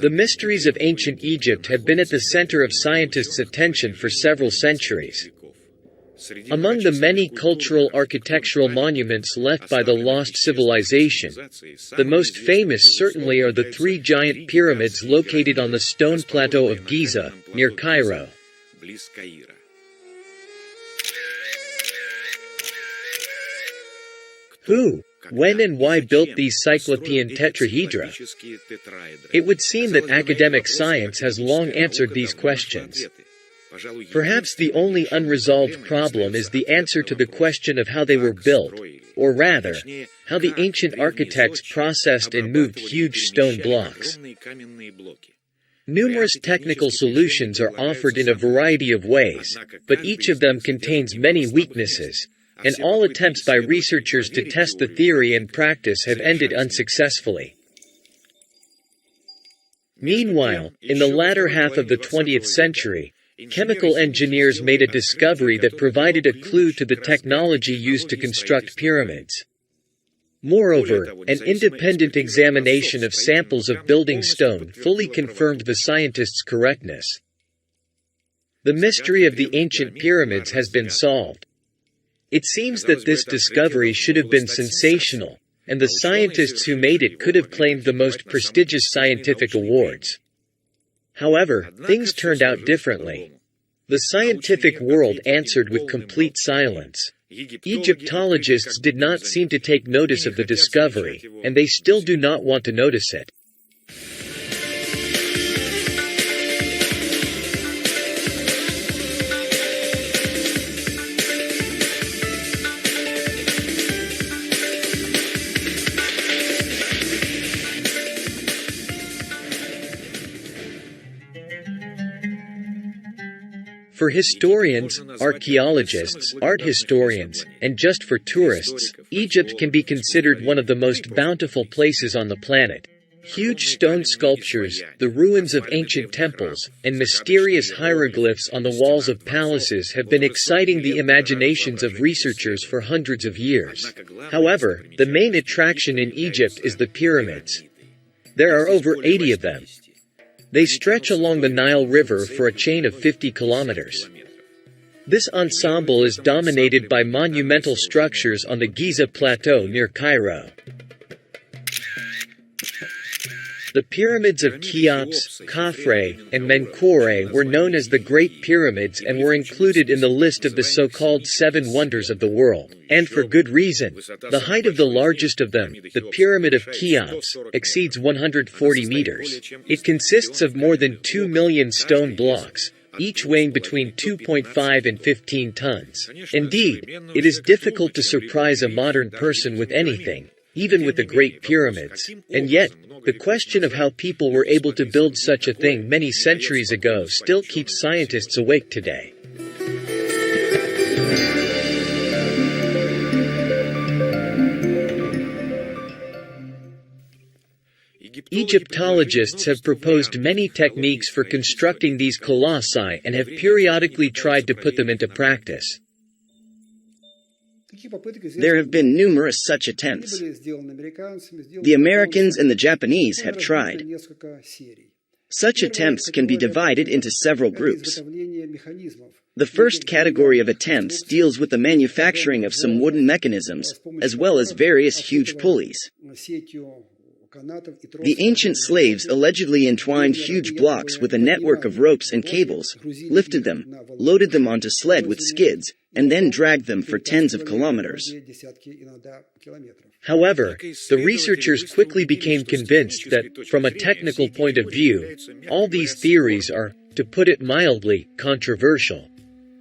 The mysteries of ancient Egypt have been at the center of scientists' attention for several centuries. Among the many cultural architectural monuments left by the lost civilization, the most famous certainly are the three giant pyramids located on the stone plateau of Gizeh, near Cairo. Who, when and why built these Cyclopean tetrahedra? It would seem that academic science has long answered these questions. Perhaps the only unresolved problem is the answer to the question of how they were built, or rather, how the ancient architects processed and moved huge stone blocks. Numerous technical solutions are offered in a variety of ways, but each of them contains many weaknesses, and all attempts by researchers to test the theory and practice have ended unsuccessfully. Meanwhile, in the latter half of the 20th century, chemical engineers made a discovery that provided a clue to the technology used to construct pyramids. Moreover, an independent examination of samples of building stone fully confirmed the scientists' correctness. The mystery of the ancient pyramids has been solved. It seems that this discovery should have been sensational, and the scientists who made it could have claimed the most prestigious scientific awards. However, things turned out differently. The scientific world answered with complete silence. Egyptologists did not seem to take notice of the discovery, and they still do not want to notice it. For historians, archaeologists, art historians, and just for tourists, Egypt can be considered one of the most bountiful places on the planet. Huge stone sculptures, the ruins of ancient temples, and mysterious hieroglyphs on the walls of palaces have been exciting the imaginations of researchers for hundreds of years. However, the main attraction in Egypt is the pyramids. There are over 80 of them. They stretch along the Nile River for a chain of 50 kilometers. This ensemble is dominated by monumental structures on the Gizeh Plateau near Cairo. The pyramids of Cheops, Khafre, and Menkaure were known as the Great Pyramids and were included in the list of the so-called Seven Wonders of the World, and for good reason. The height of the largest of them, the Pyramid of Cheops, exceeds 140 meters. It consists of more than 2 million stone blocks, each weighing between 2.5 and 15 tons. Indeed, it is difficult to surprise a modern person with anything, even with the Great Pyramids. And yet, the question of how people were able to build such a thing many centuries ago still keeps scientists awake today. Egyptologists have proposed many techniques for constructing these colossi and have periodically tried to put them into practice. There have been numerous such attempts. The Americans and the Japanese have tried. Such attempts can be divided into several groups. The first category of attempts deals with the manufacturing of some wooden mechanisms, as well as various huge pulleys. The ancient slaves allegedly entwined huge blocks with a network of ropes and cables, lifted them, loaded them onto sled with skids, and then dragged them for tens of kilometers. However, the researchers quickly became convinced that, from a technical point of view, all these theories are, to put it mildly, controversial.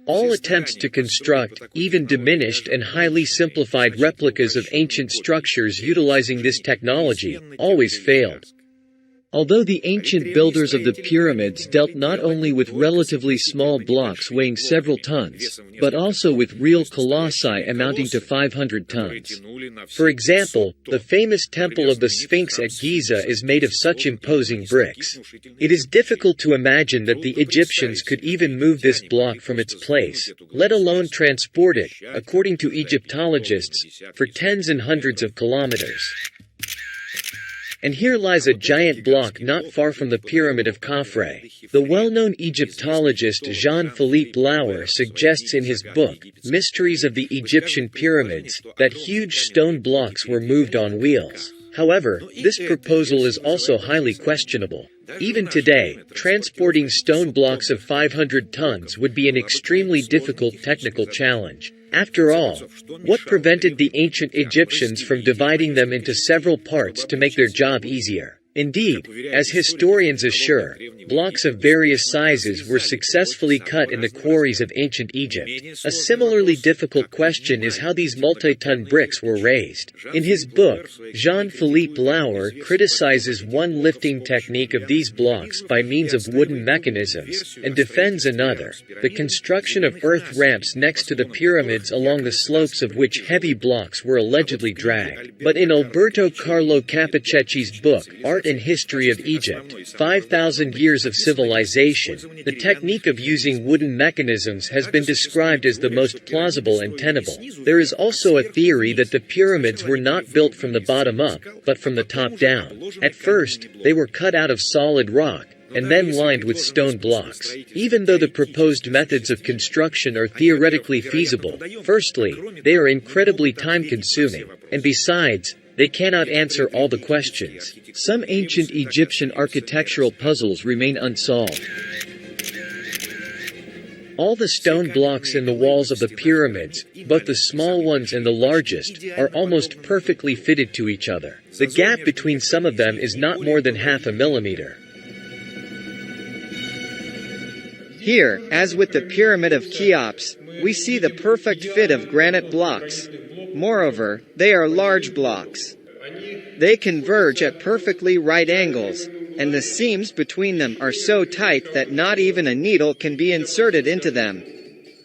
All attempts to construct, even diminished and highly simplified replicas of ancient structures utilizing this technology, always failed. Although the ancient builders of the pyramids dealt not only with relatively small blocks weighing several tons, but also with real colossi amounting to 500 tons. For example, the famous Temple of the Sphinx at Gizeh is made of such imposing bricks. It is difficult to imagine that the Egyptians could even move this block from its place, let alone transport it, according to Egyptologists, for tens and hundreds of kilometers. And here lies a giant block not far from the Pyramid of Khafre. The well-known Egyptologist Jean-Philippe Lauer suggests in his book, Mysteries of the Egyptian Pyramids, that huge stone blocks were moved on wheels. However, this proposal is also highly questionable. Even today, transporting stone blocks of 500 tons would be an extremely difficult technical challenge. After all, what prevented the ancient Egyptians from dividing them into several parts to make their job easier? Indeed, as historians assure, blocks of various sizes were successfully cut in the quarries of ancient Egypt. A similarly difficult question is how these multi-ton bricks were raised. In his book, Jean-Philippe Lauer criticizes one lifting technique of these blocks by means of wooden mechanisms, and defends another, the construction of earth ramps next to the pyramids along the slopes of which heavy blocks were allegedly dragged. But in Alberto Carlo Capicecchi's book, Art and History of Egypt, 5,000 Years of Civilization, the technique of using wooden mechanisms has been described as the most plausible and tenable. There is also a theory that the pyramids were not built from the bottom up, but from the top down. At first, they were cut out of solid rock, and then lined with stone blocks. Even though the proposed methods of construction are theoretically feasible, firstly, they are incredibly time-consuming, and besides, they cannot answer all the questions. Some ancient Egyptian architectural puzzles remain unsolved. All the stone blocks in the walls of the pyramids, both the small ones and the largest, are almost perfectly fitted to each other. The gap between some of them is not more than half a millimeter. Here, as with the Pyramid of Cheops, we see the perfect fit of granite blocks. Moreover, they are large blocks. They converge at perfectly right angles, and the seams between them are so tight that not even a needle can be inserted into them.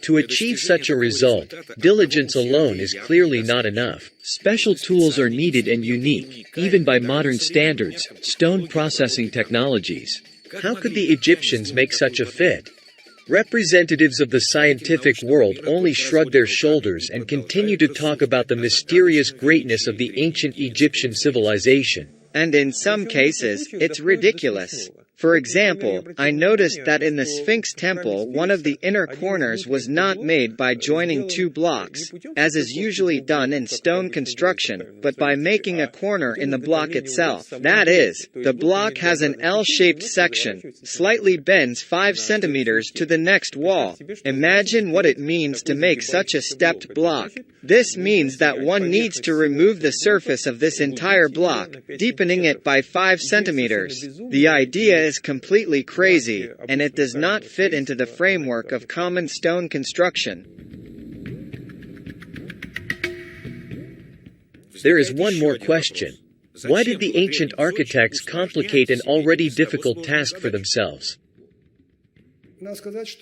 To achieve such a result, diligence alone is clearly not enough. Special tools are needed and unique, even by modern standards, stone processing technologies. How could the Egyptians make such a fit? Representatives of the scientific world only shrug their shoulders and continue to talk about the mysterious greatness of the ancient Egyptian civilization. And in some cases, it's ridiculous. For example, I noticed that in the Sphinx temple, one of the inner corners was not made by joining two blocks, as is usually done in stone construction, but by making a corner in the block itself. That is, the block has an L-shaped section, slightly bends 5 centimeters to the next wall. Imagine what it means to make such a stepped block. This means that one needs to remove the surface of this entire block, deepening it by 5 centimeters. The idea is completely crazy, and it does not fit into the framework of common stone construction. There is one more question. Why did the ancient architects complicate an already difficult task for themselves?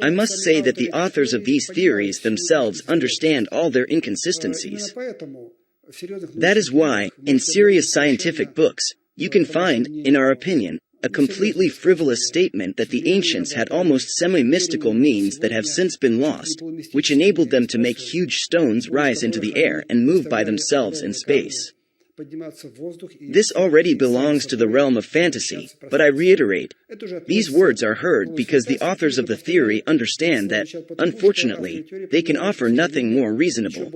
I must say that the authors of these theories themselves understand all their inconsistencies. That is why, in serious scientific books, you can find, in our opinion, a completely frivolous statement that the ancients had almost semi-mystical means that have since been lost, which enabled them to make huge stones rise into the air and move by themselves in space. This already belongs to the realm of fantasy, but I reiterate, these words are heard because the authors of the theory understand that, unfortunately, they can offer nothing more reasonable.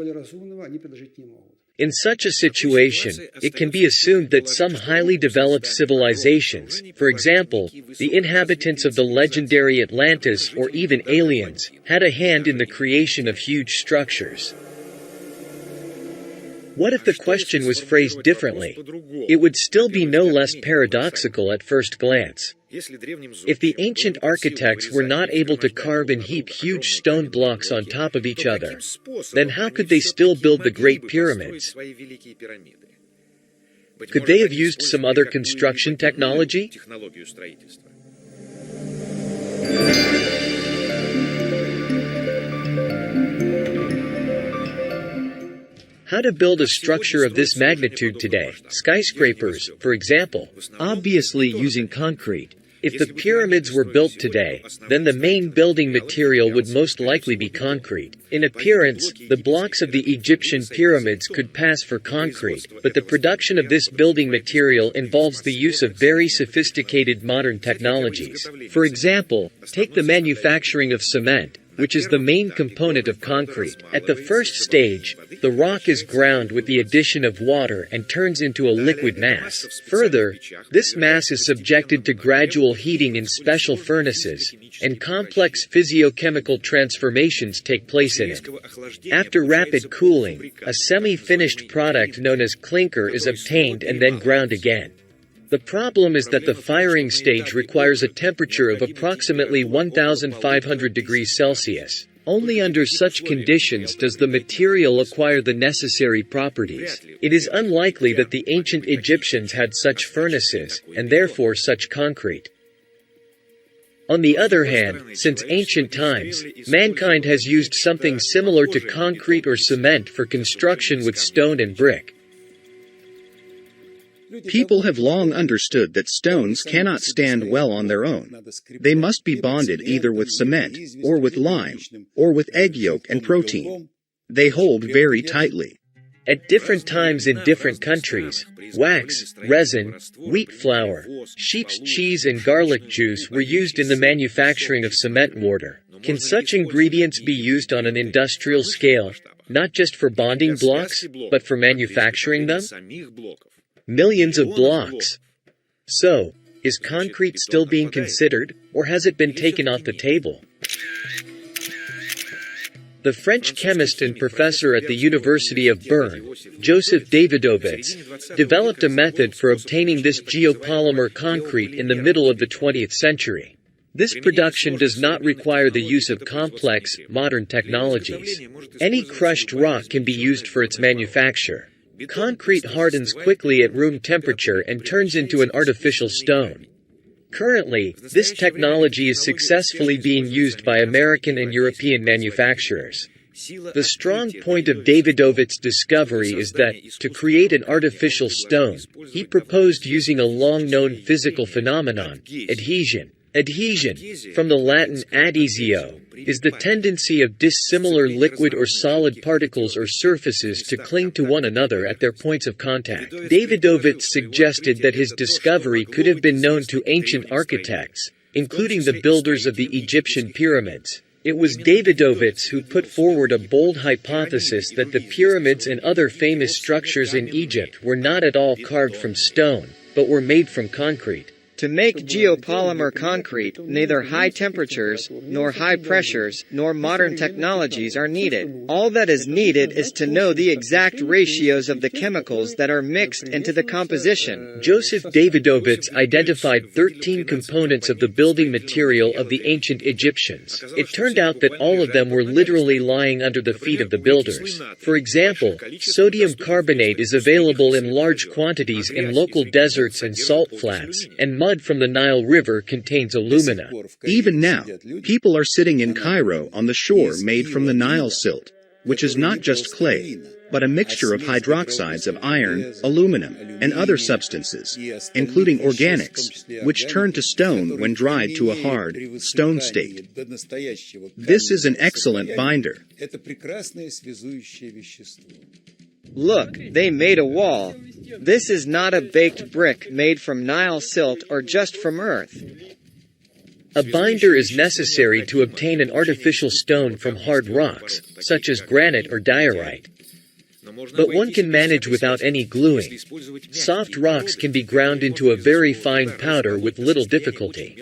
In such a situation, it can be assumed that some highly developed civilizations, for example, the inhabitants of the legendary Atlantis or even aliens, had a hand in the creation of huge structures. What if the question was phrased differently? It would still be no less paradoxical at first glance. If the ancient architects were not able to carve and heap huge stone blocks on top of each other, then how could they still build the Great Pyramids? Could they have used some other construction technology? How to build a structure of this magnitude today? Skyscrapers, for example, obviously using concrete. If the pyramids were built today, then the main building material would most likely be concrete. In appearance, the blocks of the Egyptian pyramids could pass for concrete, but the production of this building material involves the use of very sophisticated modern technologies. For example, take the manufacturing of cement, which is the main component of concrete. At the first stage, the rock is ground with the addition of water and turns into a liquid mass. Further, this mass is subjected to gradual heating in special furnaces, and complex physiochemical transformations take place in it. After rapid cooling, a semi-finished product known as clinker is obtained and then ground again. The problem is that the firing stage requires a temperature of approximately 1,500 degrees Celsius. Only under such conditions does the material acquire the necessary properties. It is unlikely that the ancient Egyptians had such furnaces, and therefore such concrete. On the other hand, since ancient times, mankind has used something similar to concrete or cement for construction with stone and brick. People have long understood that stones cannot stand well on their own. They must be bonded either with cement, or with lime, or with egg yolk and protein. They hold very tightly. At different times in different countries, wax, resin, wheat flour, sheep's cheese and garlic juice were used in the manufacturing of cement mortar. Can such ingredients be used on an industrial scale, not just for bonding blocks, but for manufacturing them? Millions of blocks. So, is concrete still being considered, or has it been taken off the table? The French chemist and professor at the University of Bern, Joseph Davidovits, developed a method for obtaining this geopolymer concrete in the middle of the 20th century. This production does not require the use of complex, modern technologies. Any crushed rock can be used for its manufacture. Concrete hardens quickly at room temperature and turns into an artificial stone. Currently, this technology is successfully being used by American and European manufacturers. The strong point of Davidovits' discovery is that, to create an artificial stone, he proposed using a long-known physical phenomenon, adhesion. Adhesion, from the Latin adhesio, is the tendency of dissimilar liquid or solid particles or surfaces to cling to one another at their points of contact. Davidovits suggested that his discovery could have been known to ancient architects, including the builders of the Egyptian pyramids. It was Davidovits who put forward a bold hypothesis that the pyramids and other famous structures in Egypt were not at all carved from stone, but were made from concrete. To make geopolymer concrete, neither high temperatures, nor high pressures, nor modern technologies are needed. All that is needed is to know the exact ratios of the chemicals that are mixed into the composition. Joseph Davidovits identified 13 components of the building material of the ancient Egyptians. It turned out that all of them were literally lying under the feet of the builders. For example, sodium carbonate is available in large quantities in local deserts and salt flats, and mud from the Nile River contains alumina. Even now, people are sitting in Cairo on the shore made from the Nile silt, which is not just clay, but a mixture of hydroxides of iron, aluminum, and other substances, including organics, which turn to stone when dried to a hard, stone state. This is an excellent binder. Look, they made a wall. This is not a baked brick made from Nile silt or just from earth. A binder is necessary to obtain an artificial stone from hard rocks, such as granite or diorite. But one can manage without any gluing. Soft rocks can be ground into a very fine powder with little difficulty.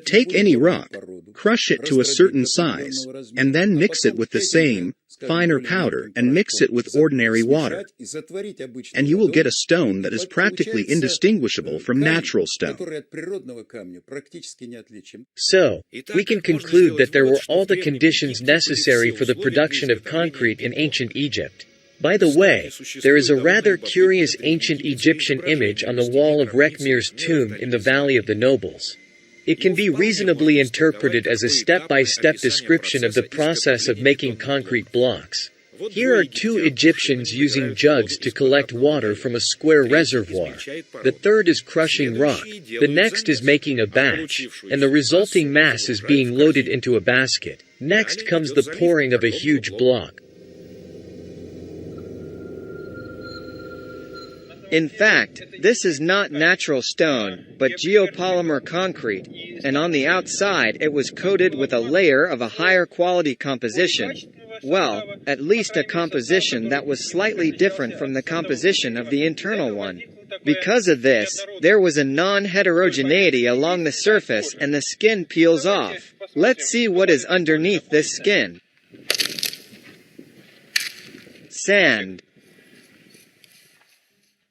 Take any rock, crush it to a certain size, and then mix it with the same, finer powder and mix it with ordinary water, and you will get a stone that is practically indistinguishable from natural stone. So, we can conclude that there were all the conditions necessary for the production of concrete in ancient Egypt. By the way, there is a rather curious ancient Egyptian image on the wall of Rekhmir's tomb in the Valley of the Nobles. It can be reasonably interpreted as a step-by-step description of the process of making concrete blocks. Here are two Egyptians using jugs to collect water from a square reservoir. The third is crushing rock, the next is making a batch, and the resulting mass is being loaded into a basket. Next comes the pouring of a huge block. In fact, this is not natural stone, but geopolymer concrete, and on the outside it was coated with a layer of a higher quality composition. Well, at least a composition that was slightly different from the composition of the internal one. Because of this, there was a non-heterogeneity along the surface and the skin peels off. Let's see what is underneath this skin. Sand.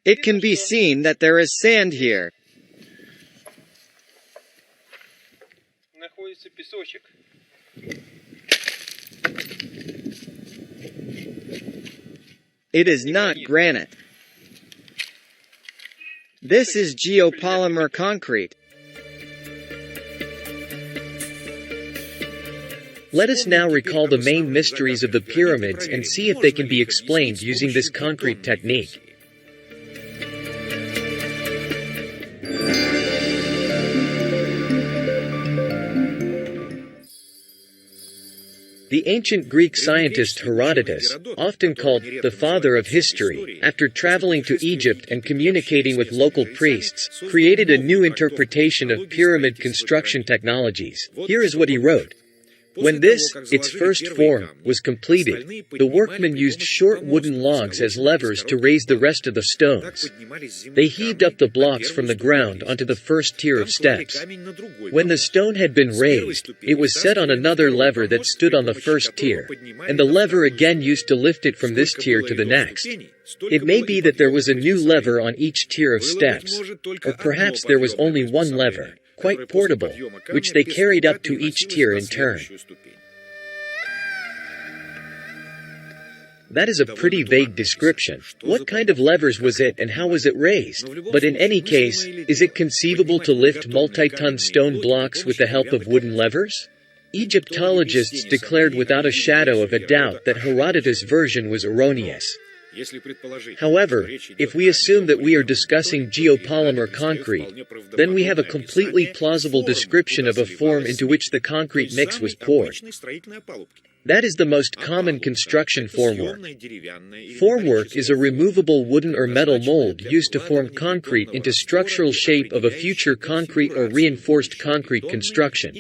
It can be seen that there is sand here. It is not granite. This is geopolymer concrete. Let us now recall the main mysteries of the pyramids and see if they can be explained using this concrete technique. The ancient Greek scientist Herodotus, often called the father of history, after traveling to Egypt and communicating with local priests, created a new interpretation of pyramid construction technologies. Here is what he wrote. When this, its first form, was completed, the workmen used short wooden logs as levers to raise the rest of the stones. They heaved up the blocks from the ground onto the first tier of steps. When the stone had been raised, it was set on another lever that stood on the first tier, and the lever again used to lift it from this tier to the next. It may be that there was a new lever on each tier of steps, or perhaps there was only one lever, quite portable, which they carried up to each tier in turn. That is a pretty vague description. What kind of levers was it and how was it raised? But in any case, is it conceivable to lift multi-ton stone blocks with the help of wooden levers? Egyptologists declared without a shadow of a doubt that Herodotus' version was erroneous. However, if we assume that we are discussing geopolymer concrete, then we have a completely plausible description of a form into which the concrete mix was poured. That is the most common construction formwork. Formwork is a removable wooden or metal mold used to form concrete into structural shape of a future concrete or reinforced concrete construction.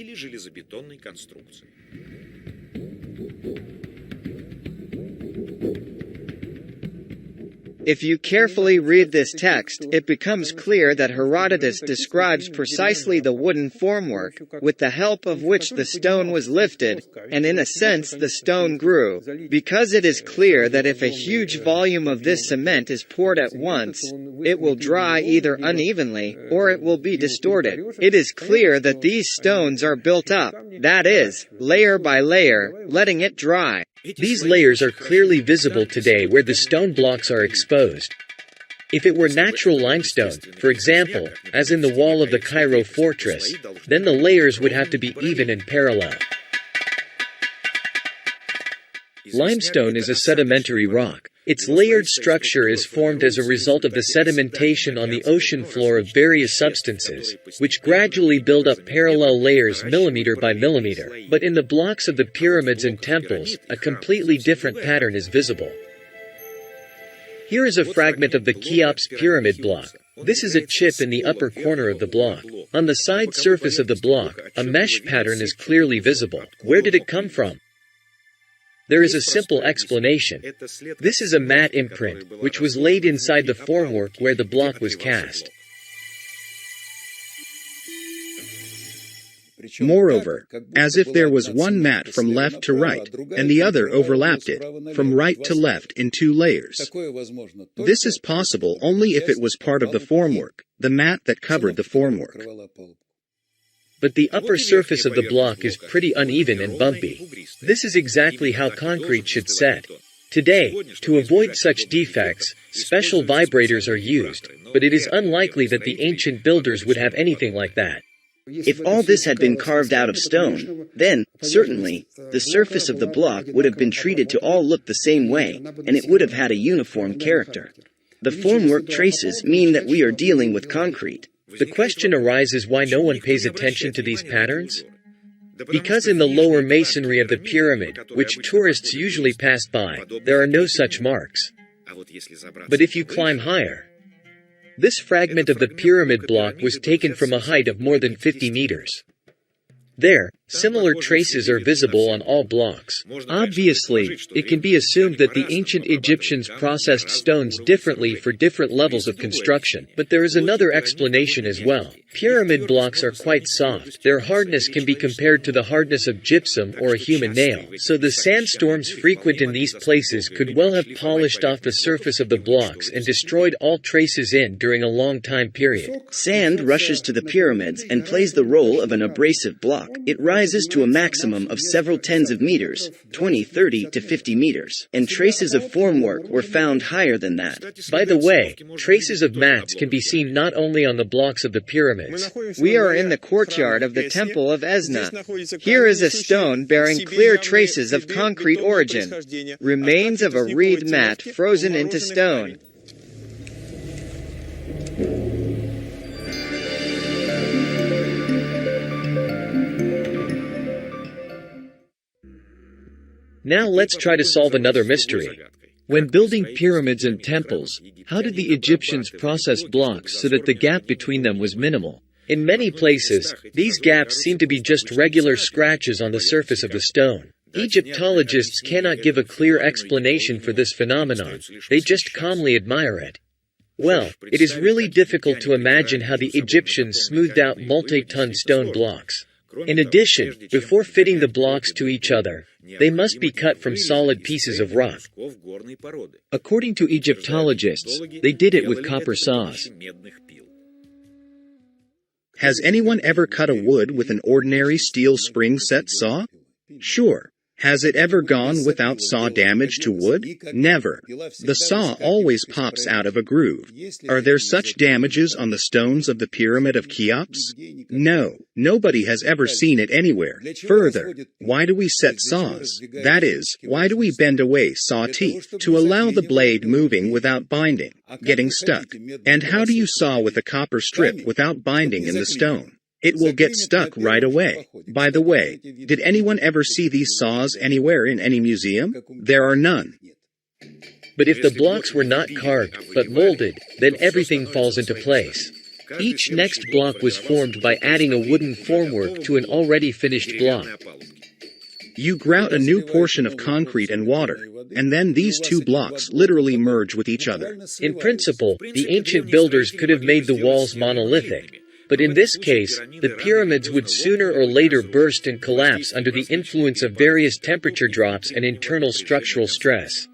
If you carefully read this text, it becomes clear that Herodotus describes precisely the wooden formwork, with the help of which the stone was lifted, and in a sense the stone grew, because it is clear that if a huge volume of this cement is poured at once, it will dry either unevenly, or it will be distorted. It is clear that these stones are built up, that is, layer by layer, letting it dry. These layers are clearly visible today where the stone blocks are exposed. If it were natural limestone, for example, as in the wall of the Cairo fortress, then the layers would have to be even and parallel. Limestone is a sedimentary rock. Its layered structure is formed as a result of the sedimentation on the ocean floor of various substances, which gradually build up parallel layers millimeter by millimeter. But in the blocks of the pyramids and temples, a completely different pattern is visible. Here is a fragment of the Cheops pyramid block. This is a chip in the upper corner of the block. On the side surface of the block, a mesh pattern is clearly visible. Where did it come from? There is a simple explanation. This is a mat imprint, which was laid inside the formwork where the block was cast. Moreover, as if there was one mat from left to right, and the other overlapped it, from right to left in two layers. This is possible only if it was part of the formwork, the mat that covered the formwork. But the upper surface of the block is pretty uneven and bumpy. This is exactly how concrete should set. Today, to avoid such defects, special vibrators are used, but it is unlikely that the ancient builders would have anything like that. If all this had been carved out of stone, then, certainly, the surface of the block would have been treated to all look the same way, and it would have had a uniform character. The formwork traces mean that we are dealing with concrete. The question arises why no one pays attention to these patterns? Because in the lower masonry of the pyramid, which tourists usually pass by, there are no such marks. But if you climb higher, this fragment of the pyramid block was taken from a height of more than 50 meters. There, similar traces are visible on all blocks. Obviously, it can be assumed that the ancient Egyptians processed stones differently for different levels of construction, but there is another explanation as well. Pyramid blocks are quite soft. Their hardness can be compared to the hardness of gypsum or a human nail, so the sandstorms frequent in these places could well have polished off the surface of the blocks and destroyed all traces in during a long time period. Sand rushes to the pyramids and plays the role of an abrasive block. It rises to a maximum of several tens of meters, 20, 30 to 50 meters, and traces of formwork were found higher than that. By the way, traces of mats can be seen not only on the blocks of the pyramids. We are in the courtyard of the Temple of Esna. Here is a stone bearing clear traces of concrete origin, remains of a reed mat frozen into stone. Now let's try to solve another mystery. When building pyramids and temples, how did the Egyptians process blocks so that the gap between them was minimal? In many places, these gaps seem to be just regular scratches on the surface of the stone. Egyptologists cannot give a clear explanation for this phenomenon. They just calmly admire it. Well, it is really difficult to imagine how the Egyptians smoothed out multi-ton stone blocks. In addition, before fitting the blocks to each other, they must be cut from solid pieces of rock. According to Egyptologists, they did it with copper saws. Has anyone ever cut a wood with an ordinary steel spring-set saw? Sure. Has it ever gone without saw damage to wood? Never. The saw always pops out of a groove. Are there such damages on the stones of the Pyramid of Cheops? No. Nobody has ever seen it anywhere. Further, why do we set saws? That is, why do we bend away saw teeth? To allow the blade moving without binding, getting stuck. And how do you saw with a copper strip without binding in the stone? It will get stuck right away. By the way, did anyone ever see these saws anywhere in any museum? There are none. But if the blocks were not carved, but molded, then everything falls into place. Each next block was formed by adding a wooden formwork to an already finished block. You grout a new portion of concrete and water, and then these two blocks literally merge with each other. In principle, the ancient builders could have made the walls monolithic. But in this case, the pyramids would sooner or later burst and collapse under the influence of various temperature drops and internal structural stress.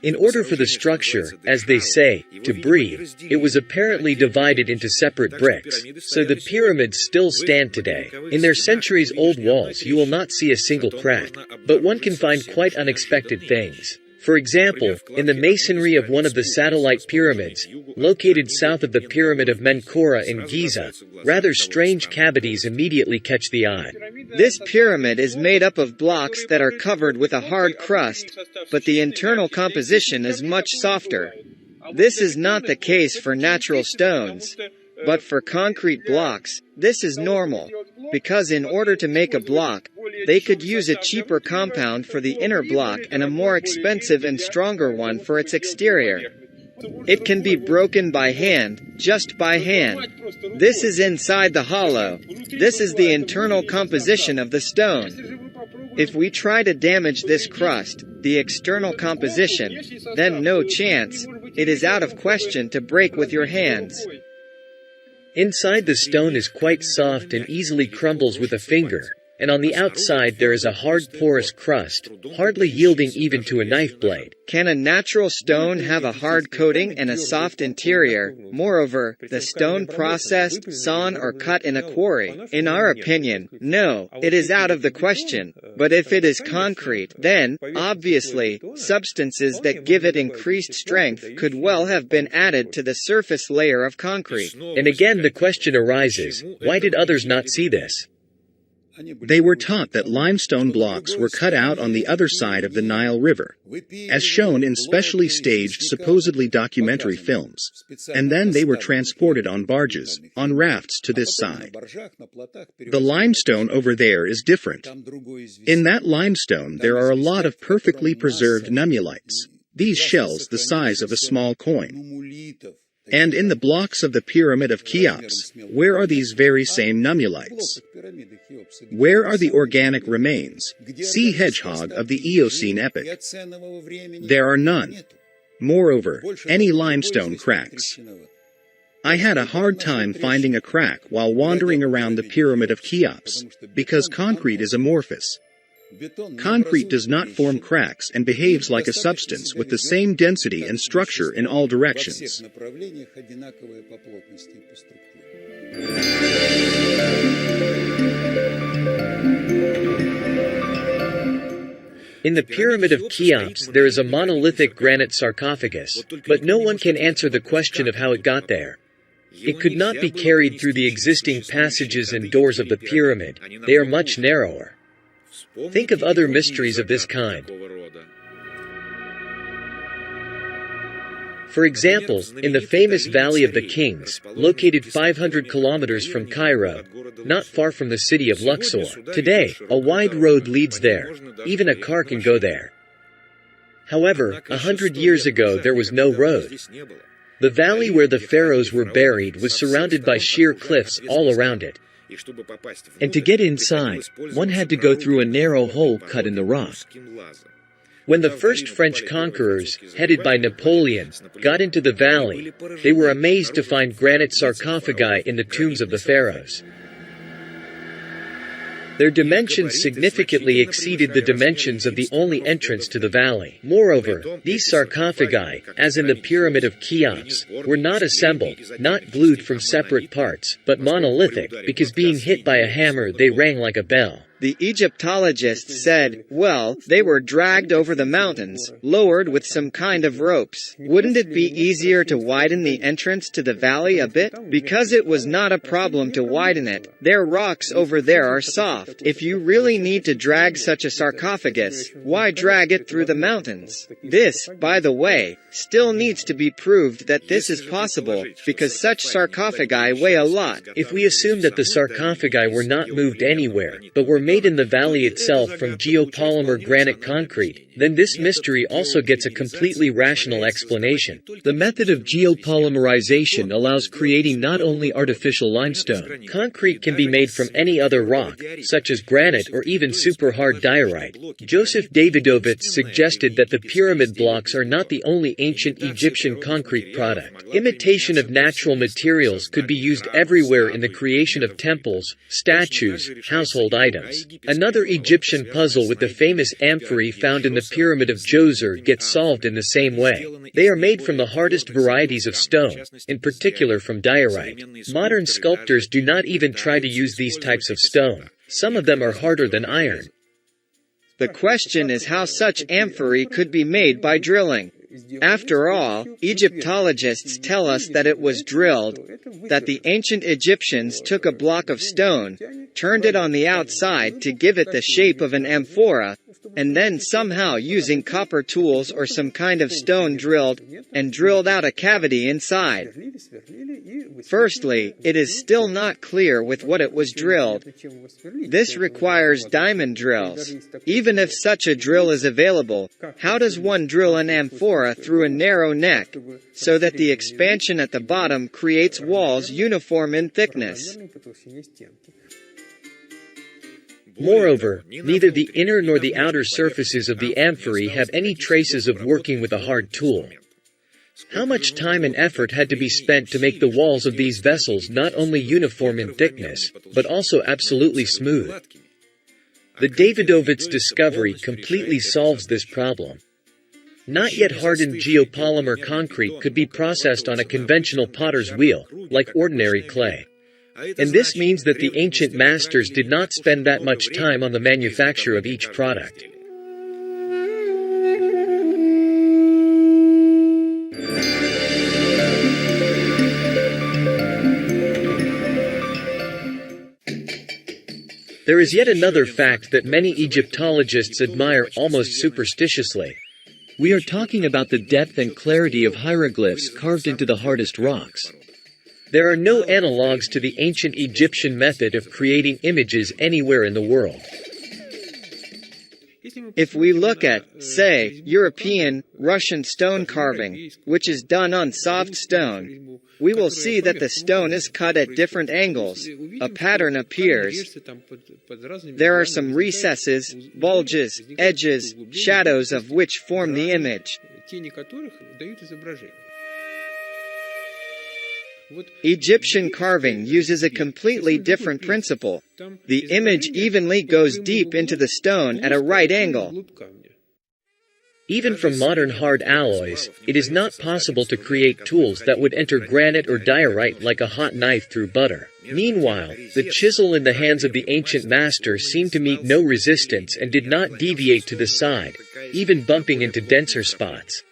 In order for the structure, as they say, to breathe, it was apparently divided into separate bricks, so the pyramids still stand today. In their centuries-old walls you will not see a single crack, but one can find quite unexpected things. For example, in the masonry of one of the satellite pyramids, located south of the Pyramid of Menkora in Gizeh, rather strange cavities immediately catch the eye. This pyramid is made up of blocks that are covered with a hard crust, but the internal composition is much softer. This is not the case for natural stones, but for concrete blocks, this is normal, because in order to make a block, they could use a cheaper compound for the inner block and a more expensive and stronger one for its exterior. It can be broken by hand, just by hand. This is inside the hollow. This is the internal composition of the stone. If we try to damage this crust, the external composition, then no chance. It is out of question to break with your hands. Inside the stone is quite soft and easily crumbles with a finger. and on the outside there is a hard porous crust, hardly yielding even to a knife blade. Can a natural stone have a hard coating and a soft interior? Moreover, the stone processed, sawn, or cut in a quarry? In our opinion, no, it is out of the question. But if it is concrete, then, obviously, substances that give it increased strength could well have been added to the surface layer of concrete. And again the question arises, why did others not see this? They were taught that limestone blocks were cut out on the other side of the Nile River, as shown in specially staged supposedly documentary films, and then they were transported on barges, on rafts to this side. The limestone over there is different. In that limestone there are a lot of perfectly preserved nummulites, these shells the size of a small coin. And in the blocks of the Pyramid of Cheops, where are these very same nummulites? Where are the organic remains, sea hedgehog of the Eocene epoch? There are none. Moreover, any limestone cracks. I had a hard time finding a crack while wandering around the Pyramid of Cheops, because concrete is amorphous. Concrete does not form cracks and behaves like a substance with the same density and structure in all directions. In the Pyramid of Cheops there is a monolithic granite sarcophagus, but no one can answer the question of how it got there. It could not be carried through the existing passages and doors of the pyramid, they are much narrower. Think of other mysteries of this kind. For example, in the famous Valley of the Kings, located 500 kilometers from Cairo, not far from the city of Luxor, today, a wide road leads there. Even a car can go there. However, 100 years ago there was no road. The valley where the pharaohs were buried was surrounded by sheer cliffs all around it. And to get inside, one had to go through a narrow hole cut in the rock. When the first French conquerors, headed by Napoleon, got into the valley, they were amazed to find granite sarcophagi in the tombs of the pharaohs. Their dimensions significantly exceeded the dimensions of the only entrance to the valley. Moreover, these sarcophagi, as in the Pyramid of Cheops, were not assembled, not glued from separate parts, but monolithic, because being hit by a hammer they rang like a bell. The Egyptologists said, well, they were dragged over the mountains, lowered with some kind of ropes. Wouldn't it be easier to widen the entrance to the valley a bit? Because it was not a problem to widen it. Their rocks over there are soft. If you really need to drag such a sarcophagus, why drag it through the mountains? This, by the way, still needs to be proved that this is possible, because such sarcophagi weigh a lot. If we assume that the sarcophagi were not moved anywhere, but were made in the valley itself from geopolymer granite concrete, then this mystery also gets a completely rational explanation. The method of geopolymerization allows creating not only artificial limestone. Concrete can be made from any other rock, such as granite or even super hard diorite. Joseph Davidovits suggested that the pyramid blocks are not the only ancient Egyptian concrete product. Imitation of natural materials could be used everywhere in the creation of temples, statues, household items. Another Egyptian puzzle with the famous amphorae found in the Pyramid of Djoser gets solved in the same way. They are made from the hardest varieties of stone, in particular from diorite. Modern sculptors do not even try to use these types of stone. Some of them are harder than iron. The question is how such amphorae could be made by drilling. After all, Egyptologists tell us that it was drilled, that the ancient Egyptians took a block of stone, turned it on the outside to give it the shape of an amphora, and then somehow using copper tools or some kind of stone drilled out a cavity inside. Firstly, it is still not clear with what it was drilled. This requires diamond drills. Even if such a drill is available, how does one drill an amphora through a narrow neck, so that the expansion at the bottom creates walls uniform in thickness? Moreover, neither the inner nor the outer surfaces of the amphorae have any traces of working with a hard tool. How much time and effort had to be spent to make the walls of these vessels not only uniform in thickness, but also absolutely smooth? The Davidovits discovery completely solves this problem. Not yet hardened geopolymer concrete could be processed on a conventional potter's wheel, like ordinary clay. And this means that the ancient masters did not spend that much time on the manufacture of each product. There is yet another fact that many Egyptologists admire almost superstitiously. We are talking about the depth and clarity of hieroglyphs carved into the hardest rocks. There are no analogues to the ancient Egyptian method of creating images anywhere in the world. If we look at, say, European, Russian stone carving, which is done on soft stone, we will see that the stone is cut at different angles. A pattern appears. There are some recesses, bulges, edges, shadows of which form the image. Egyptian carving uses a completely different principle. The image evenly goes deep into the stone at a right angle. Even from modern hard alloys, it is not possible to create tools that would enter granite or diorite like a hot knife through butter. Meanwhile, the chisel in the hands of the ancient master seemed to meet no resistance and did not deviate to the side, even bumping into denser spots.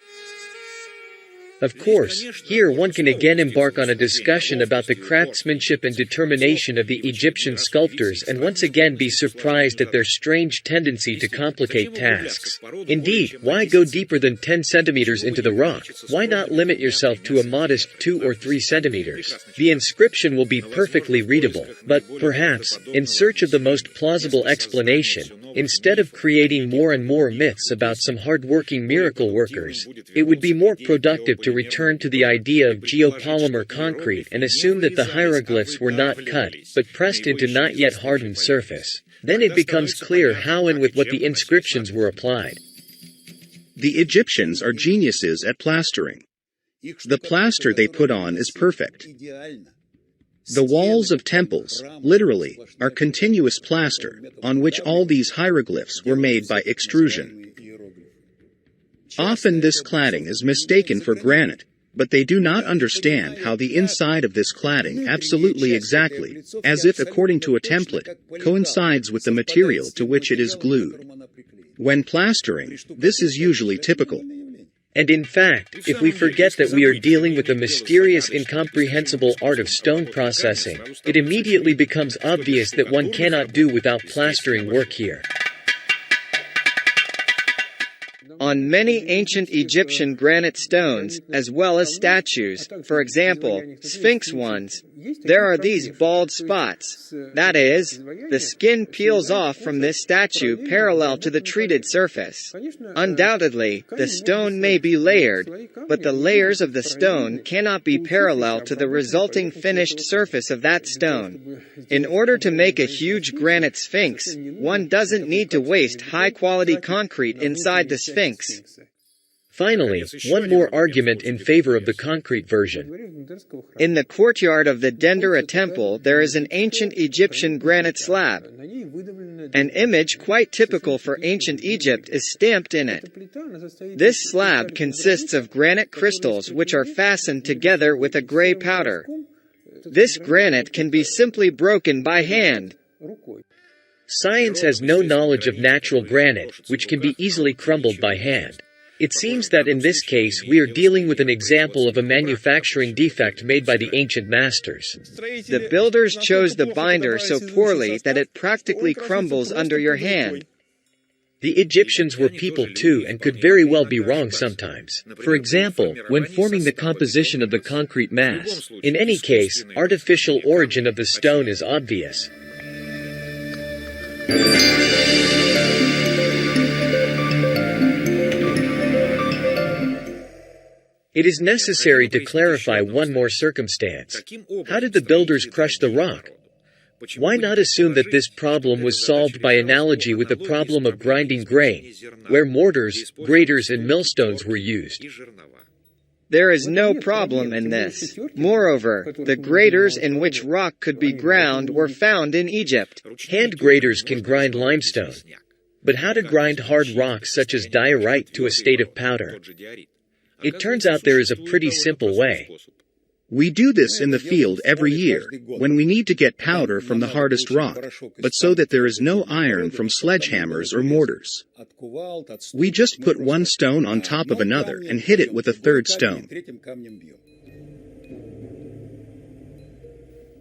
Of course, here one can again embark on a discussion about the craftsmanship and determination of the Egyptian sculptors and once again be surprised at their strange tendency to complicate tasks. Indeed, why go deeper than 10 centimeters into the rock? Why not limit yourself to a modest 2 or 3 centimeters? The inscription will be perfectly readable, but, perhaps, in search of the most plausible explanation, instead of creating more and more myths about some hard-working miracle workers, it would be more productive to return to the idea of geopolymer concrete and assume that the hieroglyphs were not cut, but pressed into not yet hardened surface. Then it becomes clear how and with what the inscriptions were applied. The Egyptians are geniuses at plastering. The plaster they put on is perfect. The walls of temples, literally, are continuous plaster, on which all these hieroglyphs were made by extrusion. Often this cladding is mistaken for granite, but they do not understand how the inside of this cladding absolutely exactly, as if according to a template, coincides with the material to which it is glued. When plastering, this is usually typical. And in fact, if we forget that we are dealing with the mysterious, incomprehensible art of stone processing, it immediately becomes obvious that one cannot do without plastering work here. On many ancient Egyptian granite stones, as well as statues, for example, Sphinx ones, there are these bald spots. That is, the skin peels off from this statue parallel to the treated surface. Undoubtedly, the stone may be layered, but the layers of the stone cannot be parallel to the resulting finished surface of that stone. In order to make a huge granite sphinx, one doesn't need to waste high-quality concrete inside the sphinx. Finally, one more argument in favor of the concrete version. In the courtyard of the Dendera temple, there is an ancient Egyptian granite slab. An image quite typical for ancient Egypt is stamped in it. This slab consists of granite crystals which are fastened together with a gray powder. This granite can be simply broken by hand. Science has no knowledge of natural granite, which can be easily crumbled by hand. It seems that in this case we are dealing with an example of a manufacturing defect made by the ancient masters. The builders chose the binder so poorly that it practically crumbles under your hand. The Egyptians were people too and could very well be wrong sometimes. For example, when forming the composition of the concrete mass. In any case, artificial origin of the stone is obvious. It is necessary to clarify one more circumstance. How did the builders crush the rock? Why not assume that this problem was solved by analogy with the problem of grinding grain, where mortars, graters, and millstones were used? There is no problem in this. Moreover, the graters in which rock could be ground were found in Egypt. Hand graters can grind limestone. But how to grind hard rocks such as diorite to a state of powder? It turns out there is a pretty simple way. We do this in the field every year, when we need to get powder from the hardest rock, but so that there is no iron from sledgehammers or mortars. We just put one stone on top of another and hit it with a third stone.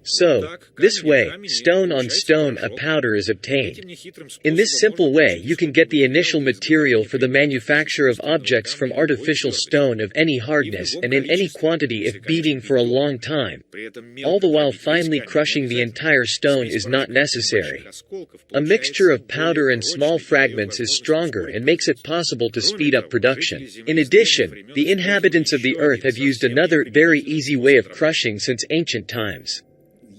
So, this way, stone on stone a powder is obtained. In this simple way you can get the initial material for the manufacture of objects from artificial stone of any hardness and in any quantity if beating for a long time. All the while finely crushing the entire stone is not necessary. A mixture of powder and small fragments is stronger and makes it possible to speed up production. In addition, the inhabitants of the earth have used another very easy way of crushing since ancient times.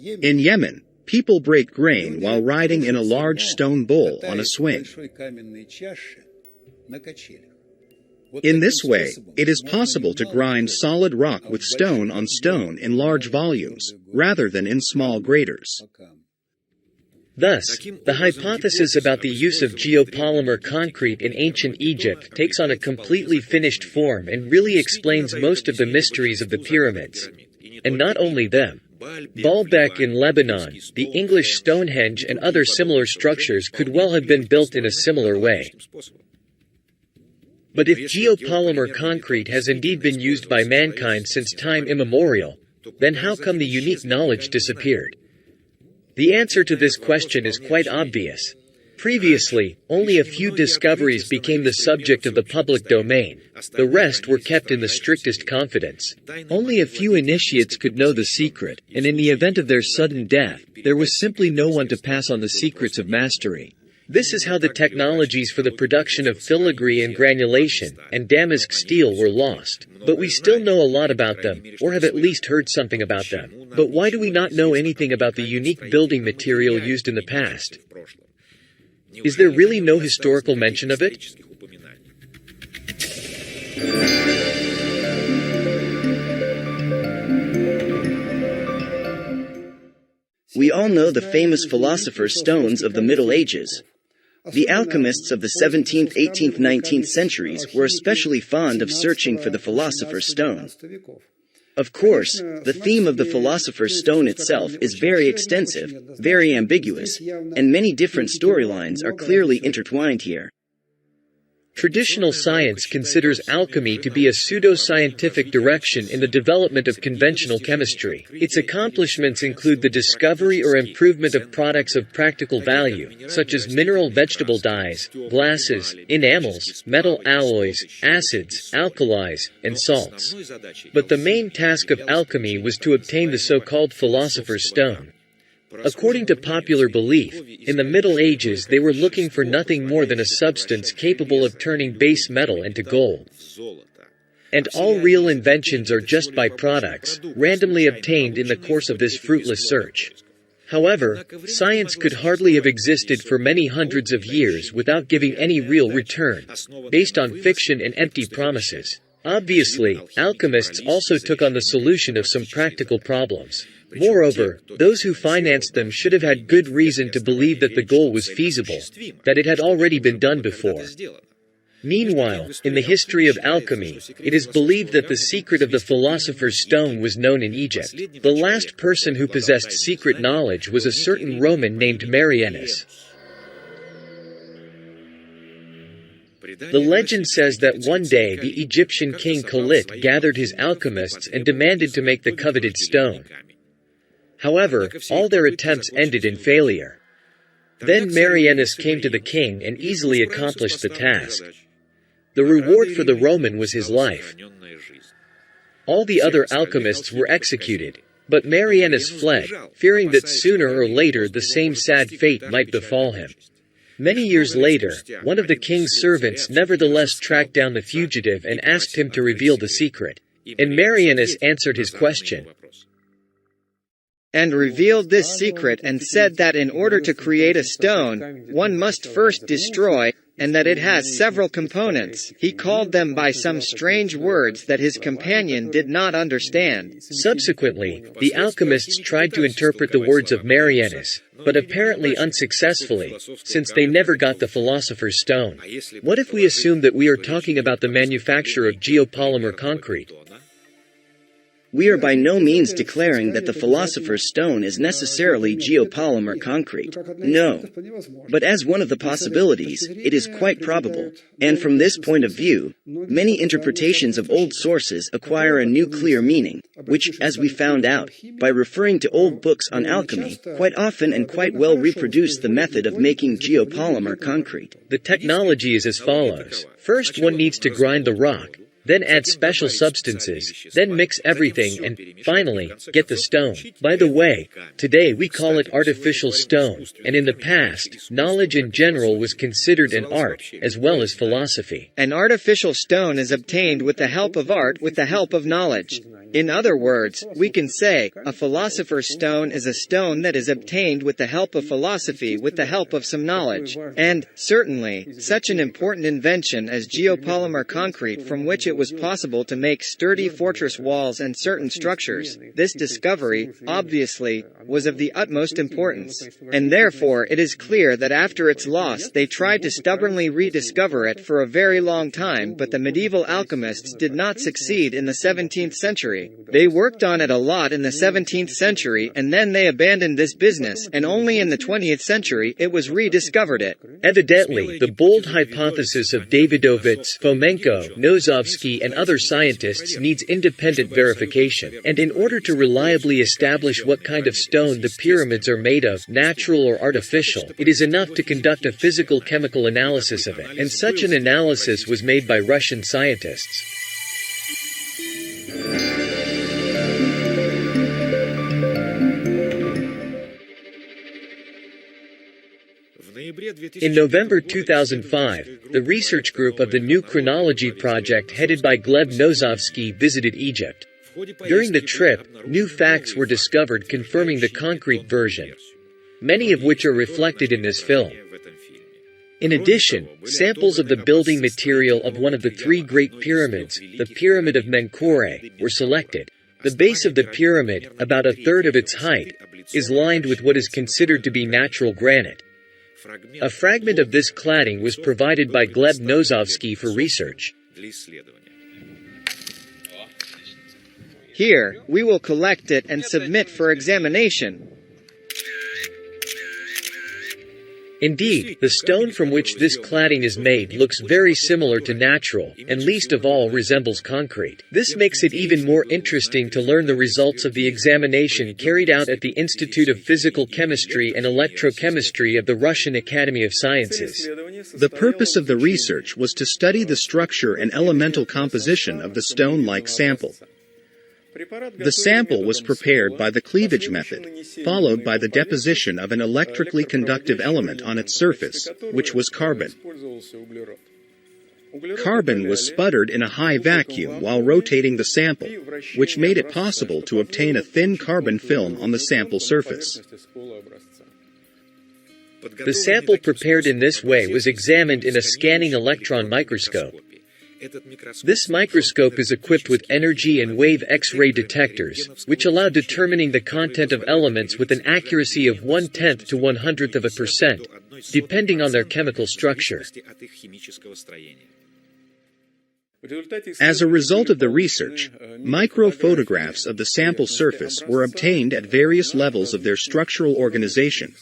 In Yemen, people break grain while riding in a large stone bowl on a swing. In this way, it is possible to grind solid rock with stone on stone in large volumes, rather than in small graters. Thus, the hypothesis about the use of geopolymer concrete in ancient Egypt takes on a completely finished form and really explains most of the mysteries of the pyramids. And not only them. Baalbek in Lebanon, the English Stonehenge and other similar structures could well have been built in a similar way. But if geopolymer concrete has indeed been used by mankind since time immemorial, then how come the unique knowledge disappeared? The answer to this question is quite obvious. Previously, only a few discoveries became the subject of the public domain. The rest were kept in the strictest confidence. Only a few initiates could know the secret, and in the event of their sudden death, there was simply no one to pass on the secrets of mastery. This is how the technologies for the production of filigree and granulation, and damask steel were lost. But we still know a lot about them, or have at least heard something about them. But why do we not know anything about the unique building material used in the past? Is there really no historical mention of it? We all know the famous philosopher's stones of the Middle Ages. The alchemists of the 17th, 18th, 19th centuries were especially fond of searching for the philosopher's stone. Of course, the theme of the philosopher's stone itself is very extensive, very ambiguous, and many different storylines are clearly intertwined here. Traditional science considers alchemy to be a pseudo-scientific direction in the development of conventional chemistry. Its accomplishments include the discovery or improvement of products of practical value, such as mineral vegetable dyes, glasses, enamels, metal alloys, acids, alkalis, and salts. But the main task of alchemy was to obtain the so-called philosopher's stone. According to popular belief, in the Middle Ages they were looking for nothing more than a substance capable of turning base metal into gold. And all real inventions are just byproducts, randomly obtained in the course of this fruitless search. However, science could hardly have existed for many hundreds of years without giving any real return, based on fiction and empty promises. Obviously, alchemists also took on the solution of some practical problems. Moreover, those who financed them should have had good reason to believe that the goal was feasible, that it had already been done before. Meanwhile, in the history of alchemy, it is believed that the secret of the philosopher's stone was known in Egypt. The last person who possessed secret knowledge was a certain Roman named Marianus. The legend says that one day the Egyptian king Khalit gathered his alchemists and demanded to make the coveted stone. However, all their attempts ended in failure. Then Marianus came to the king and easily accomplished the task. The reward for the Roman was his life. All the other alchemists were executed, but Marianus fled, fearing that sooner or later the same sad fate might befall him. Many years later, one of the king's servants nevertheless tracked down the fugitive and asked him to reveal the secret. And Marianus answered his question. And revealed this secret and said that in order to create a stone, one must first destroy and that it has several components. He called them by some strange words that his companion did not understand. Subsequently, the alchemists tried to interpret the words of Marianus, but apparently unsuccessfully, since they never got the philosopher's stone. What if we assume that we are talking about the manufacture of geopolymer concrete? We are by no means declaring that the philosopher's stone is necessarily geopolymer concrete. No. But as one of the possibilities, it is quite probable. And from this point of view, many interpretations of old sources acquire a new clear meaning, which, as we found out, by referring to old books on alchemy, quite often and quite well reproduce the method of making geopolymer concrete. The technology is as follows. First, one needs to grind the rock, then add special substances, then mix everything and, finally, get the stone. By the way, today we call it artificial stone, and in the past, knowledge in general was considered an art, as well as philosophy. An artificial stone is obtained with the help of art with the help of knowledge. In other words, we can say, a philosopher's stone is a stone that is obtained with the help of philosophy with the help of some knowledge. And, certainly, such an important invention as geopolymer concrete from which it was possible to make sturdy fortress walls and certain structures, this discovery, obviously, was of the utmost importance. And therefore it is clear that after its loss they tried to stubbornly rediscover it for a very long time, but the medieval alchemists did not succeed in the 17th century. They worked on it a lot in the 17th century and then they abandoned this business, and only in the 20th century it was rediscovered it. Evidently, the bold hypothesis of Davidovits, Fomenko, Nozovsky, and other scientists needs independent verification, and in order to reliably establish what kind of stone the pyramids are made of, natural or artificial, it is enough to conduct a physical-chemical analysis of it, and such an analysis was made by Russian scientists. In November 2005, the research group of the New Chronology Project headed by Gleb Nozovsky visited Egypt. During the trip, new facts were discovered confirming the concrete version, many of which are reflected in this film. In addition, samples of the building material of one of the three Great Pyramids, the Pyramid of Menkaure, were selected. The base of the pyramid, about a third of its height, is lined with what is considered to be natural granite. A fragment of this cladding was provided by Gleb Nozovsky for research. Here, we will collect it and submit for examination. Indeed, the stone from which this cladding is made looks very similar to natural, and least of all resembles concrete. This makes it even more interesting to learn the results of the examination carried out at the Institute of Physical Chemistry and Electrochemistry of the Russian Academy of Sciences. The purpose of the research was to study the structure and elemental composition of the stone-like sample. The sample was prepared by the cleavage method, followed by the deposition of an electrically conductive element on its surface, which was carbon. Carbon was sputtered in a high vacuum while rotating the sample, which made it possible to obtain a thin carbon film on the sample surface. The sample prepared in this way was examined in a scanning electron microscope. This microscope is equipped with energy and wave X-ray detectors, which allow determining the content of elements with an accuracy of 1/10 to 1/100%, depending on their chemical structure. As a result of the research, microphotographs of the sample surface were obtained at various levels of their structural organization,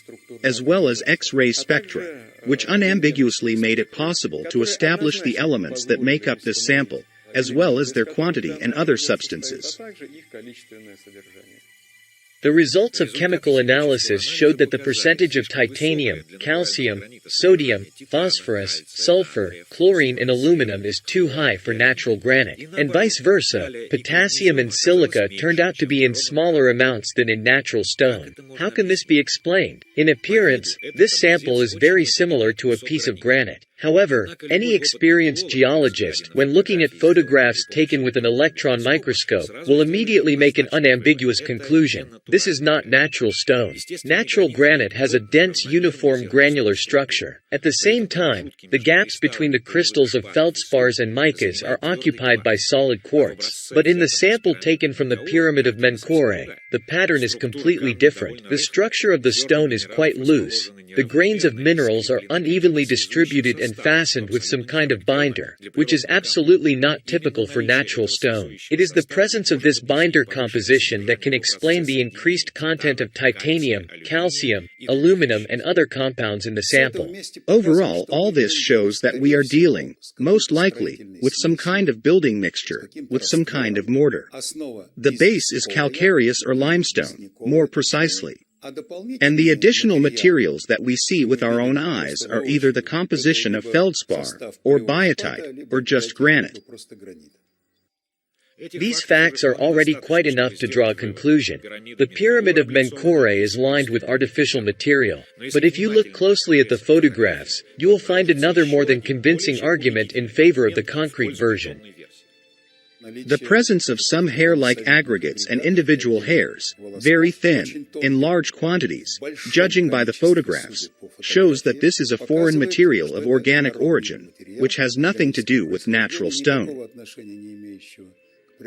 as well as X-ray spectra, which unambiguously made it possible to establish the elements that make up this sample, as well as their quantity and other substances. The results of chemical analysis showed that the percentage of titanium, calcium, sodium, phosphorus, sulfur, chlorine and aluminum is too high for natural granite, and vice versa. Potassium and silica turned out to be in smaller amounts than in natural stone. How can this be explained? In appearance, this sample is very similar to a piece of granite. However, any experienced geologist, when looking at photographs taken with an electron microscope, will immediately make an unambiguous conclusion: this is not natural stone. Natural granite has a dense, uniform granular structure. At the same time, the gaps between the crystals of feldspars and micas are occupied by solid quartz. But in the sample taken from the Pyramid of Menkore, the pattern is completely different. The structure of the stone is quite loose. The grains of minerals are unevenly distributed and fastened with some kind of binder, which is absolutely not typical for natural stone. It is the presence of this binder composition that can explain the increased content of titanium, calcium, aluminum, and other compounds in the sample. Overall, all this shows that we are dealing, most likely, with some kind of building mixture, with some kind of mortar. The base is calcareous or limestone, more precisely. And the additional materials that we see with our own eyes are either the composition of feldspar, or biotite, or just granite. These facts are already quite enough to draw a conclusion. The Pyramid of Menkore is lined with artificial material. But if you look closely at the photographs, you will find another more than convincing argument in favor of the concrete version. The presence of some hair-like aggregates and individual hairs, very thin, in large quantities, judging by the photographs, shows that this is a foreign material of organic origin, which has nothing to do with natural stone.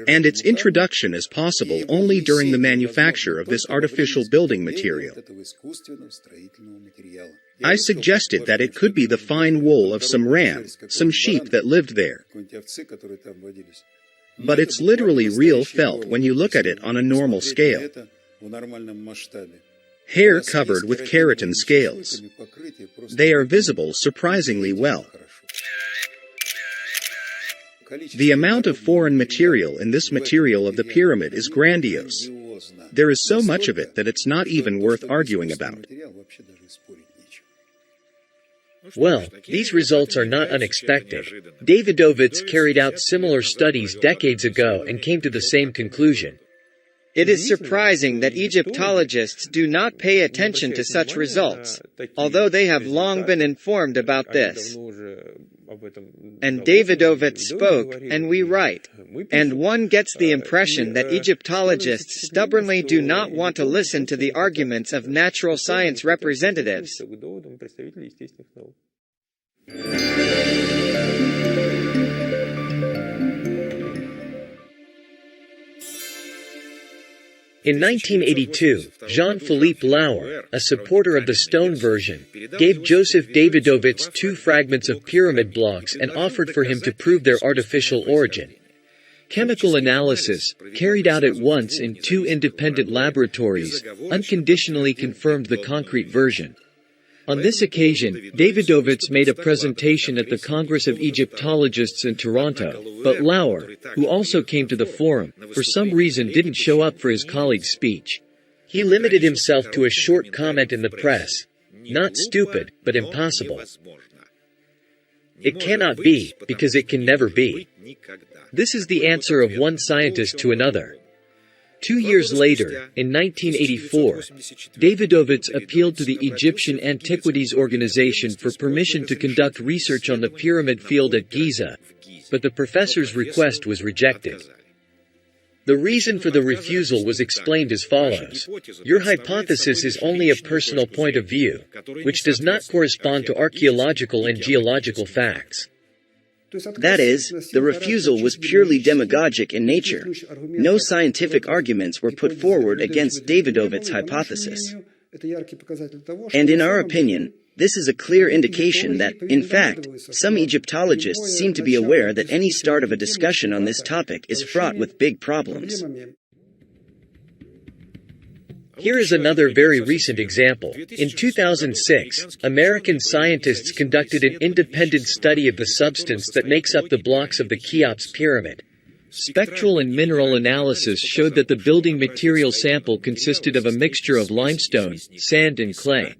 And its introduction is possible only during the manufacture of this artificial building material. I suggested that it could be the fine wool of some ram, some sheep that lived there. But it's literally real felt when you look at it on a normal scale. Hair covered with keratin scales. They are visible surprisingly well. The amount of foreign material in this material of the pyramid is grandiose. There is so much of it that it's not even worth arguing about. Well, these results are not unexpected. Davidovits carried out similar studies decades ago and came to the same conclusion. It is surprising that Egyptologists do not pay attention to such results, although they have long been informed about this. And Davidovits spoke, and we write. And one gets the impression that Egyptologists stubbornly do not want to listen to the arguments of natural science representatives. In 1982, Jean-Philippe Lauer, a supporter of the stone version, gave Joseph Davidovits 2 fragments of pyramid blocks and offered for him to prove their artificial origin. Chemical analysis, carried out at once in 2 independent laboratories, unconditionally confirmed the concrete version. On this occasion, Davidovits made a presentation at the Congress of Egyptologists in Toronto, but Lauer, who also came to the forum, for some reason didn't show up for his colleague's speech. He limited himself to a short comment in the press. Not stupid, but impossible. It cannot be, because it can never be. This is the answer of one scientist to another. 2 years later, in 1984, Davidovits appealed to the Egyptian Antiquities Organization for permission to conduct research on the pyramid field at Gizé, but the professor's request was rejected. The reason for the refusal was explained as follows. Your hypothesis is only a personal point of view, which does not correspond to archaeological and geological facts. That is, the refusal was purely demagogic in nature. No scientific arguments were put forward against Davidovits' hypothesis. And in our opinion, this is a clear indication that, in fact, some Egyptologists seem to be aware that any start of a discussion on this topic is fraught with big problems. Here is another very recent example. In 2006, American scientists conducted an independent study of the substance that makes up the blocks of the Cheops pyramid. Spectral and mineral analysis showed that the building material sample consisted of a mixture of limestone, sand, and clay.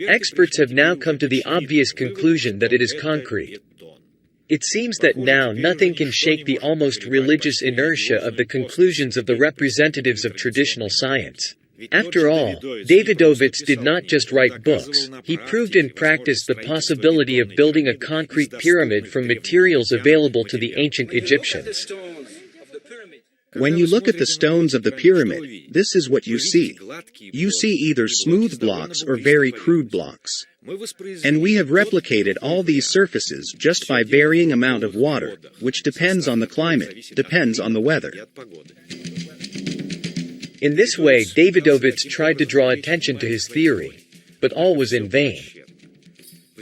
Experts have now come to the obvious conclusion that it is concrete. It seems that now nothing can shake the almost religious inertia of the conclusions of the representatives of traditional science. After all, Davidovits did not just write books, he proved in practice the possibility of building a concrete pyramid from materials available to the ancient Egyptians. When you look at the stones of the pyramid, this is what you see. You see either smooth blocks or very crude blocks. And we have replicated all these surfaces just by varying amount of water, which depends on the climate, depends on the weather. In this way, Davidovits tried to draw attention to his theory, but all was in vain.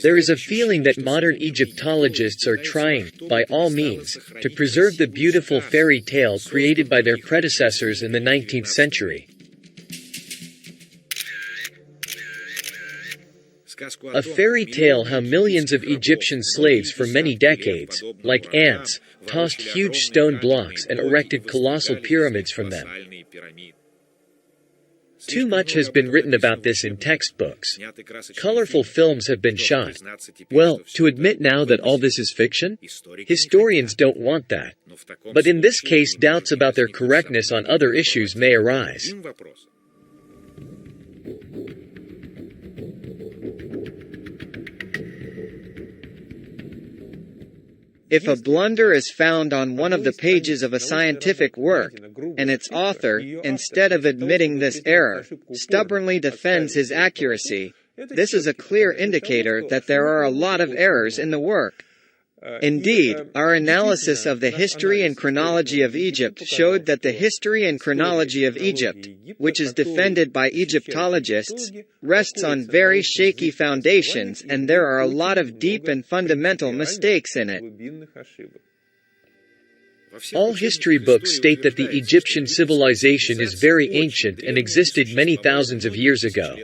There is a feeling that modern Egyptologists are trying, by all means, to preserve the beautiful fairy tale created by their predecessors in the 19th century. A fairy tale how millions of Egyptian slaves for many decades, like ants, tossed huge stone blocks and erected colossal pyramids from them. Too much has been written about this in textbooks. Colorful films have been shot. Well, to admit now that all this is fiction? Historians don't want that. But in this case, doubts about their correctness on other issues may arise. If a blunder is found on one of the pages of a scientific work, and its author, instead of admitting this error, stubbornly defends his accuracy, this is a clear indicator that there are a lot of errors in the work. Indeed, our analysis of the history and chronology of Egypt showed that the history and chronology of Egypt, which is defended by Egyptologists, rests on very shaky foundations, and there are a lot of deep and fundamental mistakes in it. All history books state that the Egyptian civilization is very ancient and existed many thousands of years ago.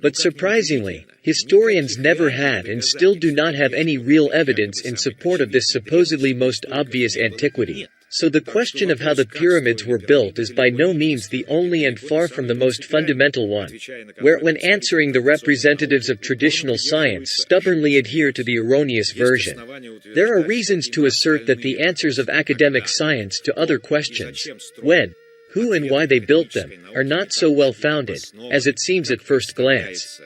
But surprisingly, historians never had and still do not have any real evidence in support of this supposedly most obvious antiquity. So the question of how the pyramids were built is by no means the only and far from the most fundamental one, where when answering the representatives of traditional science stubbornly adhere to the erroneous version. There are reasons to assert that the answers of academic science to other questions, when, who and why they built them, are not so well founded, as it seems at first glance.